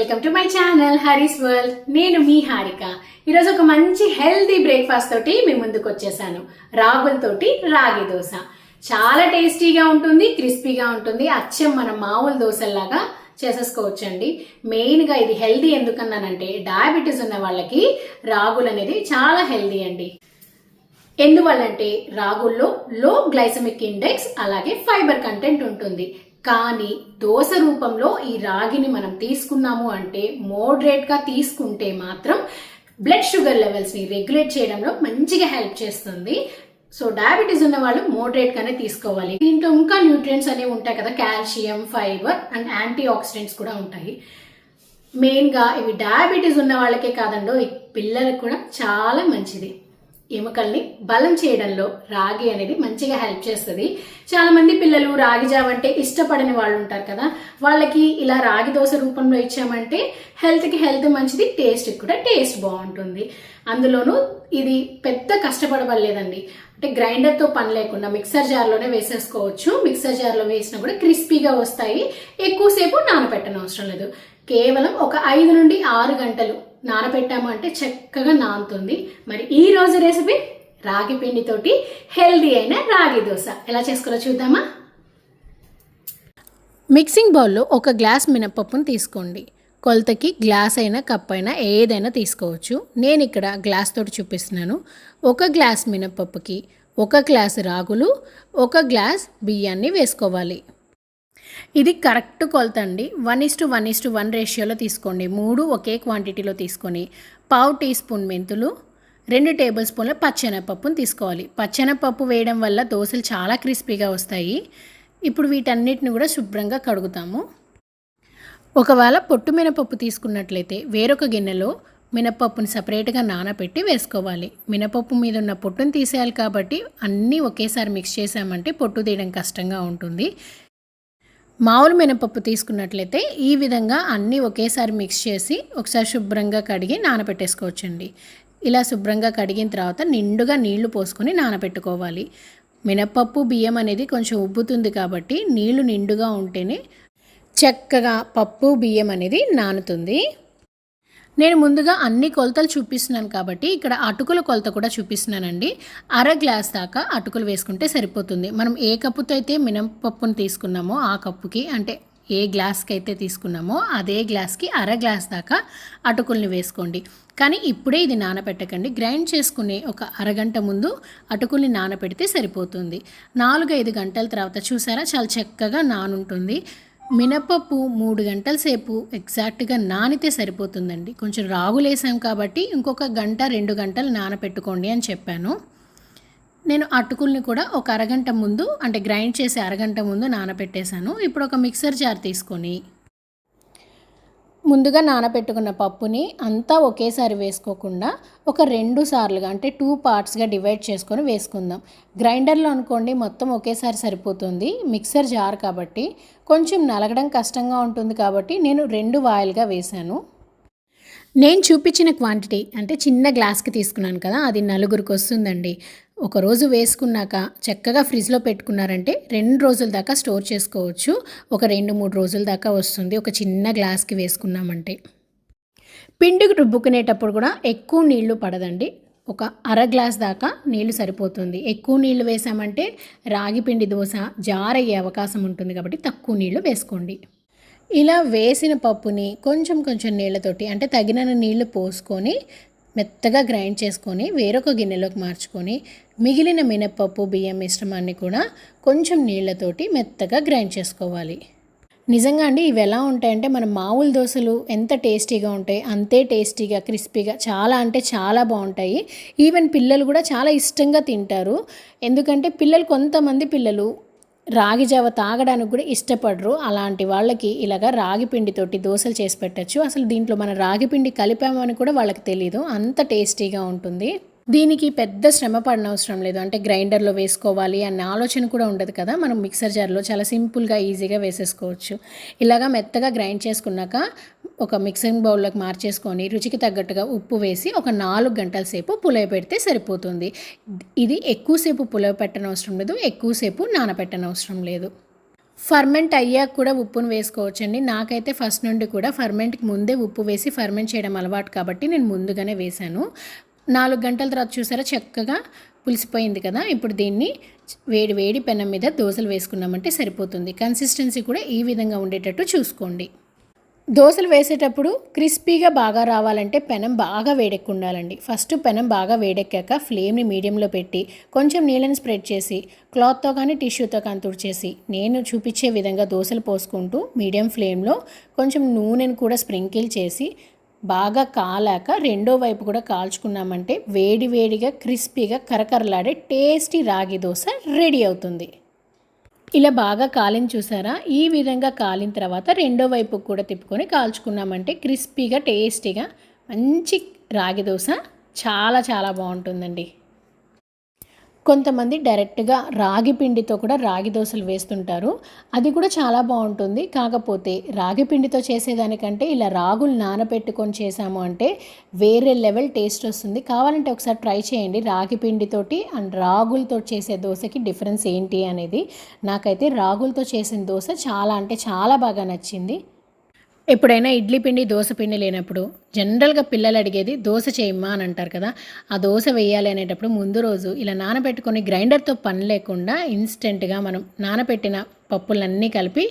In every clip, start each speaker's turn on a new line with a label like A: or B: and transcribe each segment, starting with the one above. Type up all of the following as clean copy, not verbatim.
A: Welcome to my channel Hari's world. నేను మీ హారిక. ఈరోజు ఒక మంచి హెల్తీ బ్రేక్ఫాస్ట్ తోటి మీ ముందుకు వచ్చేసాను. రాగులతోటి రాగి దోశ చాలా టేస్టీగా ఉంటుంది, క్రిస్పీగా ఉంటుంది. అచ్చం మన మామూలు దోశల్లాగా చేసేసుకోవచ్చండి. మెయిన్గా ఇది హెల్దీ ఎందుకన్నానంటే డయాబెటీస్ ఉన్న వాళ్ళకి రాగులు అనేది చాలా హెల్దీ అండి. ఎందువల్లంటే రాగుల్లో లో గ్లైసమిక్ ఇండెక్స్ అలాగే ఫైబర్ కంటెంట్ ఉంటుంది. కానీ దోశ రూపంలో ఈ రాగిని మనం తీసుకున్నాము అంటే మోడరేట్ గా తీసుకుంటే మాత్రం బ్లడ్ షుగర్ లెవెల్స్ ని రెగ్యులేట్ చేయడంలో మంచిగా హెల్ప్ చేస్తుంది. సో డయాబెటీస్ ఉన్న వాళ్ళు మోడరేట్ గానే తీసుకోవాలి. దీంట్లో ఇంకా న్యూట్రియంట్స్ అనేవి ఉంటాయి కదా, calcium, fibre and antioxidants కూడా ఉంటాయి. మెయిన్ గా ఇవి డయాబెటీస్ ఉన్న వాళ్ళకే కాదండో, పిల్లలకు కూడా చాలా మంచిది. ఎముకల్ని బలం చేయడంలో రాగి అనేది మంచిగా హెల్ప్ చేస్తుంది. చాలా మంది పిల్లలు రాగి జావ అంటే ఇష్టపడని వాళ్ళు ఉంటారు కదా, వాళ్ళకి ఇలా రాగి దోశ రూపంలో ఇచ్చామంటే హెల్త్ కి హెల్త్ మంచిది, టేస్ట్ కూడా టేస్ట్ బాగుంటుంది. అందులోనూ ఇది పెద్ద కష్టపడలేదండి. అంటే గ్రైండర్ తో పని లేకుండా మిక్సర్ జార్ లోనే వేసేసుకోవచ్చు. మిక్సర్ జార్ లో వేసినా కూడా క్రిస్పీగా వస్తాయి. ఎక్కువసేపు నానబెట్టనవసరం అవసరం లేదు. కేవలం ఒక 5 నుండి 6 గంటలు నానబెట్టాము అంటే చక్కగా నానుతుంది. మరి ఈ రోజు రెసిపీ రాగి పిండితోటి హెల్దీ అయిన రాగి దోశ ఎలా చేసుకోవాలో చూద్దామా. మిక్సింగ్ బౌల్లో 1 గ్లాస్ మినపప్పును తీసుకోండి. కొలతకి గ్లాస్ అయినా కప్ అయినా ఏదైనా తీసుకోవచ్చు. నేను ఇక్కడ గ్లాస్ తోటి చూపిస్తున్నాను. 1 గ్లాస్ మినపప్పుకి 1 గ్లాస్ రాగులు, 1 గ్లాస్ బియ్యాన్ని వేసుకోవాలి. ఇది కరెక్ట్ కొలత అండి. 1:1:1 రేషియోలో తీసుకోండి. 3 ఒకే క్వాంటిటీలో తీసుకొని పావు టీ స్పూన్ మెంతులు, 2 టేబుల్ స్పూన్ల పచ్చెనపప్పును తీసుకోవాలి. పచ్చెనపప్పు వేయడం వల్ల దోశలు చాలా క్రిస్పీగా వస్తాయి. ఇప్పుడు వీటన్నిటిని కూడా శుభ్రంగా కడుగుతాము. ఒకవేళ పొట్టు మినపప్పు తీసుకున్నట్లయితే వేరొక గిన్నెలో మినపప్పుని సపరేట్గా నానబెట్టి వేసుకోవాలి. మినపప్పు మీద ఉన్న పొట్టును తీసేయాలి కాబట్టి అన్నీ ఒకేసారి మిక్స్ చేసామంటే పొట్టు తీయడం కష్టంగా ఉంటుంది. మామూలు మినపప్పు తీసుకున్నట్లయితే ఈ విధంగా అన్నీ ఒకేసారి మిక్స్ చేసి ఒకసారి శుభ్రంగా కడిగి నానబెట్టేసుకోవచ్చండి. ఇలా శుభ్రంగా కడిగిన తర్వాత నిండుగా నీళ్లు పోసుకొని నానబెట్టుకోవాలి. మినపప్పు బియ్యం అనేది కొంచెం ఉబ్బుతుంది కాబట్టి నీళ్లు నిండుగా ఉంటేనే చక్కగా పప్పు బియ్యం అనేది నానుతుంది. నేను ముందుగా అన్ని కొలతలు చూపిస్తున్నాను కాబట్టి ఇక్కడ అటుకుల కొలత కూడా చూపిస్తున్నానండి. 1/2 గ్లాస్ దాకా అటుకులు వేసుకుంటే సరిపోతుంది. మనం ఏ కప్పుతో అయితే మినపప్పును తీసుకున్నామో ఆ కప్పుకి, అంటే ఏ గ్లాస్కి అయితే తీసుకున్నామో అదే గ్లాస్కి 1/2 గ్లాస్ దాకా అటుకుల్ని వేసుకోండి. కానీ ఇప్పుడే ఇది నానబెట్టకండి. గ్రైండ్ చేసుకునే ఒక అరగంట ముందు అటుకుల్ని నానబెడితే సరిపోతుంది. 4-5 గంటల తర్వాత చూసారా చాలా చక్కగా నానుంటుంది. మినపప్పు 3 గంటల సేపు ఎగ్జాక్ట్గా నానితే సరిపోతుందండి. కొంచెం రాగులు వేసాం కాబట్టి ఇంకొక 1-2 గంటలు నానపెట్టుకోండి అని చెప్పాను. నేను అటుకుల్ని కూడా ఒక అరగంట ముందు, అంటే గ్రైండ్ చేసి అరగంట ముందు నానపెట్టేశాను. ఇప్పుడు ఒక మిక్సర్ జార్ తీసుకొని ముందుగా నానబెట్టుకున్న పప్పుని అంతా ఒకేసారి వేసుకోకుండా ఒక 2 సార్లుగా, అంటే 2 పార్ట్స్గా డివైడ్ చేసుకొని వేసుకుందాం. గ్రైండర్లో అనుకోండి మొత్తం ఒకేసారి సరిపోతుంది. మిక్సర్ జార్ కాబట్టి కొంచెం నలగడం కష్టంగా ఉంటుంది కాబట్టి నేను 2 వాయిల్గా వేశాను. నేను చూపించిన క్వాంటిటీ అంటే చిన్న గ్లాస్కి తీసుకున్నాను కదా, అది 4గురికి వస్తుందండి. ఒకరోజు వేసుకున్నాక చక్కగా ఫ్రిడ్జ్లో పెట్టుకున్నారంటే 2 రోజుల దాకా స్టోర్ చేసుకోవచ్చు. ఒక 2-3 రోజుల దాకా వస్తుంది ఒక చిన్న గ్లాస్కి వేసుకున్నామంటే. పిండికి రుబ్బుకునేటప్పుడు కూడా ఎక్కువ నీళ్లు పడదండి. ఒక 1/2 గ్లాస్ దాకా నీళ్లు సరిపోతుంది. ఎక్కువ నీళ్లు వేసామంటే రాగి పిండి దోశ జారయ్యే అవకాశం ఉంటుంది కాబట్టి తక్కువ నీళ్లు వేసుకోండి. ఇలా వేసిన పప్పుని కొంచెం నీళ్ళతోటి, అంటే తగినన్ని నీళ్లు పోసుకొని మెత్తగా గ్రైండ్ చేసుకొని వేరొక గిన్నెలోకి మార్చుకొని మిగిలిన మినపప్పు బియ్యం మిశ్రమాన్ని కూడా కొంచెం నీళ్లతోటి మెత్తగా గ్రైండ్ చేసుకోవాలి. నిజంగా అండి ఇవి ఎలా ఉంటాయంటే మన మామూలు దోశలు ఎంత టేస్టీగా ఉంటాయి అంతే టేస్టీగా, క్రిస్పీగా, చాలా అంటే చాలా బాగుంటాయి. ఈవెన్ పిల్లలు కూడా చాలా ఇష్టంగా తింటారు. ఎందుకంటే కొంతమంది పిల్లలు రాగి జావ తాగడానికి కూడా ఇష్టపడరు. అలాంటి వాళ్ళకి ఇలాగా రాగి పిండితోటి దోశలు చేసి పెట్టచ్చు. అసలు దీంట్లో మన రాగి పిండి కలిపామని కూడా వాళ్ళకి తెలీదు, అంత టేస్టీగా ఉంటుంది. దీనికి పెద్ద శ్రమ పడనవసరం లేదు. అంటే గ్రైండర్లో వేసుకోవాలి అన్న ఆలోచన కూడా ఉండదు కదా, మనం మిక్సర్ జార్లో చాలా సింపుల్గా ఈజీగా వేసేసుకోవచ్చు. ఇలాగా మెత్తగా గ్రైండ్ చేసుకున్నాక ఒక మిక్సింగ్ బౌల్లోకి మార్చేసుకొని రుచికి తగ్గట్టుగా ఉప్పు వేసి ఒక 4 గంటల సేపు పులవ పెడితే సరిపోతుంది. ఇది ఎక్కువసేపు పులవ పెట్టనవసరం లేదు, ఎక్కువసేపు నానబెట్టనవసరం లేదు. ఫర్మెంట్ అయ్యాక కూడా ఉప్పును వేసుకోవచ్చండి. నాకైతే ఫస్ట్ నుండి కూడా ఫర్మెంట్కి ముందే ఉప్పు వేసి ఫర్మెంట్ చేయడం అలవాటు కాబట్టి నేను ముందుగానే వేశాను. 4 గంటల తర్వాత చూసారా చక్కగా పులిసిపోయింది కదా. ఇప్పుడు దీన్ని వేడి వేడి పెనం మీద దోసలు వేసుకున్నామంటే సరిపోతుంది. కన్సిస్టెన్సీ కూడా ఈ విధంగా ఉండేటట్టు చూసుకోండి. దోసలు వేసేటప్పుడు క్రిస్పీగా బాగా రావాలంటే పెనం బాగా వేడెక్కి ఉండాలండి. ఫస్ట్ పెనం బాగా వేడెక్కాక ఫ్లేమ్ని మీడియంలో పెట్టి కొంచెం నీళ్ళని స్ప్రెడ్ చేసి క్లాత్తో కానీ టిష్యూతో కానీ తుడిచేసి నేను చూపించే విధంగా దోసలు పోసుకుంటూ మీడియం ఫ్లేమ్లో కొంచెం నూనెను కూడా స్ప్రింకిల్ చేసి బాగా కాలాక రెండో వైపు కూడా కాల్చుకున్నామంటే వేడి వేడిగా క్రిస్పీగా కరకరలాడే టేస్టీ రాగి దోశ రెడీ అవుతుంది. ఇలా బాగా కాలిన చూసారా, ఈ విధంగా కాలిన తర్వాత రెండో వైపు కూడా తిప్పుకొని కాల్చుకున్నామంటే క్రిస్పీగా టేస్టీగా మంచి రాగి దోశ చాలా చాలా బాగుంటుందండి. కొంతమంది డైరెక్ట్గా రాగి పిండితో కూడా రాగి దోశలు వేస్తుంటారు, అది కూడా చాలా బాగుంటుంది. కాకపోతే రాగి పిండితో చేసేదానికంటే ఇలా రాగులు నానబెట్టుకొని చేసాము అంటే వేరే లెవెల్ టేస్ట్ వస్తుంది. కావాలంటే ఒకసారి ట్రై చేయండి. రాగి పిండితోటి అండ్ రాగులతో చేసే దోశకి డిఫరెన్స్ ఏంటి అనేది. నాకైతే రాగులతో చేసిన దోశ చాలా అంటే చాలా బాగా నచ్చింది. ఎప్పుడైనా ఇడ్లీ పిండి దోశ పిండి లేనప్పుడు జనరల్గా పిల్లలు అడిగేది దోశ చేయమ్మా అని అంటారు కదా. ఆ దోశ వేయాలి అనేటప్పుడు ముందు రోజు ఇలా నానబెట్టుకొని గ్రైండర్తో పని లేకుండా ఇన్స్టెంట్గా మనం నానబెట్టిన పప్పులన్నీ కలిపి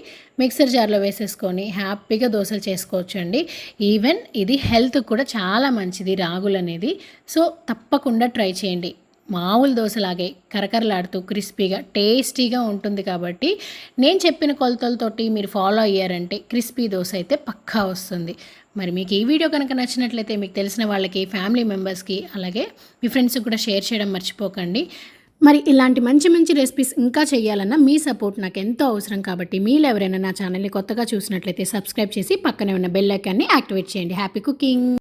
A: మిక్సర్ జార్లో వేసేసుకొని హ్యాపీగా దోశలు చేసుకోవచ్చు అండి. ఈవెన్ ఇది హెల్త్ కూడా చాలా మంచిది రాగులు అనేది. సో తప్పకుండా ట్రై చేయండి. మామూలు దోశలాగే కరకరలాడుతూ క్రిస్పీగా టేస్టీగా ఉంటుంది. కాబట్టి నేను చెప్పిన కొలతలతోటి మీరు ఫాలో అయ్యారంటే క్రిస్పీ దోశ అయితే పక్కా వస్తుంది. మరి మీకు ఈ వీడియో కనుక నచ్చినట్లయితే మీకు తెలిసిన వాళ్ళకి, ఫ్యామిలీ మెంబర్స్కి, అలాగే మీ ఫ్రెండ్స్కి కూడా షేర్ చేయడం మర్చిపోకండి. మరి ఇలాంటి మంచి మంచి రెసిపీస్ ఇంకా చేయాలన్నా మీ సపోర్ట్ నాకు ఎంతో అవసరం. కాబట్టి మీరు ఎవరైనా నా ఛానల్ని కొత్తగా చూసినట్లయితే సబ్స్క్రైబ్ చేసి పక్కనే ఉన్న బెల్ ఐకాన్ని యాక్టివేట్ చేయండి. Happy cooking.